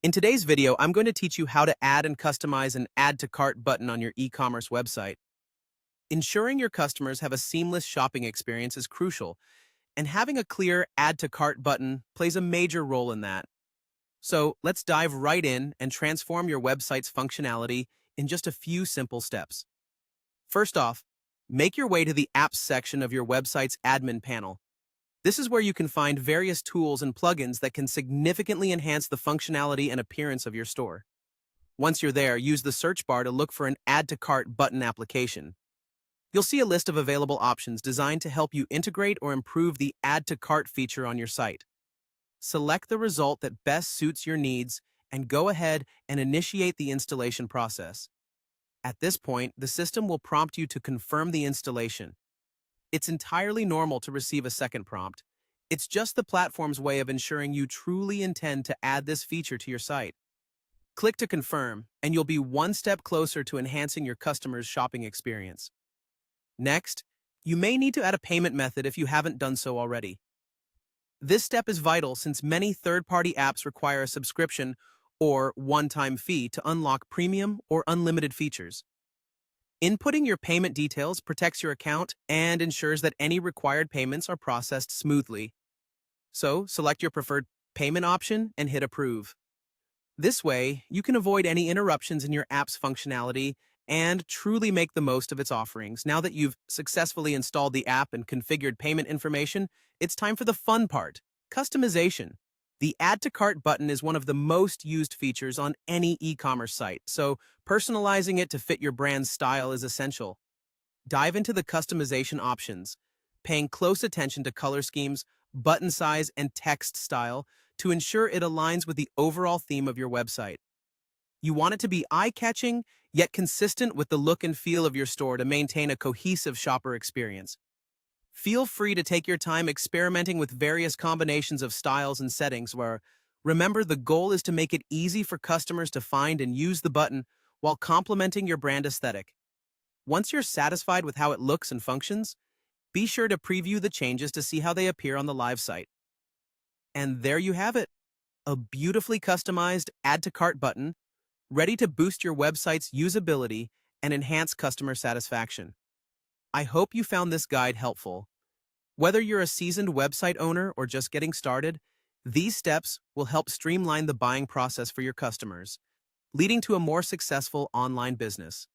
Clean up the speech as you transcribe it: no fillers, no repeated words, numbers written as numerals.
In today's video, I'm going to teach you how to add and customize an Add to Cart button on your e-commerce website. Ensuring your customers have a seamless shopping experience is crucial, and having a clear Add to Cart button plays a major role in that. So let's dive right in and transform your website's functionality in just a few simple steps. First off, make your way to the Apps section of your website's admin panel. This is where you can find various tools and plugins that can significantly enhance the functionality and appearance of your store. Once you're there, use the search bar to look for an Add to Cart button application. You'll see a list of available options designed to help you integrate or improve the Add to Cart feature on your site. Select the result that best suits your needs and go ahead and initiate the installation process. At this point, the system will prompt you to confirm the installation. It's entirely normal to receive a second prompt. It's just the platform's way of ensuring you truly intend to add this feature to your site. Click to confirm, and you'll be one step closer to enhancing your customers' shopping experience. Next, you may need to add a payment method if you haven't done so already. This step is vital since many third-party apps require a subscription or one-time fee to unlock premium or unlimited features. Inputting your payment details protects your account and ensures that any required payments are processed smoothly. So, select your preferred payment option and hit Approve. This way, you can avoid any interruptions in your app's functionality and truly make the most of its offerings. Now that you've successfully installed the app and configured payment information, it's time for the fun part, customization. The Add to Cart button is one of the most used features on any e-commerce site, so personalizing it to fit your brand's style is essential. Dive into the customization options, paying close attention to color schemes, button size, and text style to ensure it aligns with the overall theme of your website. You want it to be eye-catching, yet consistent with the look and feel of your store to maintain a cohesive shopper experience. Feel free to take your time experimenting with various combinations of styles and settings where, remember, the goal is to make it easy for customers to find and use the button while complementing your brand aesthetic. Once you're satisfied with how it looks and functions, be sure to preview the changes to see how they appear on the live site. And there you have it, a beautifully customized Add to Cart button, ready to boost your website's usability and enhance customer satisfaction. I hope you found this guide helpful. Whether you're a seasoned website owner or just getting started, these steps will help streamline the buying process for your customers, leading to a more successful online business.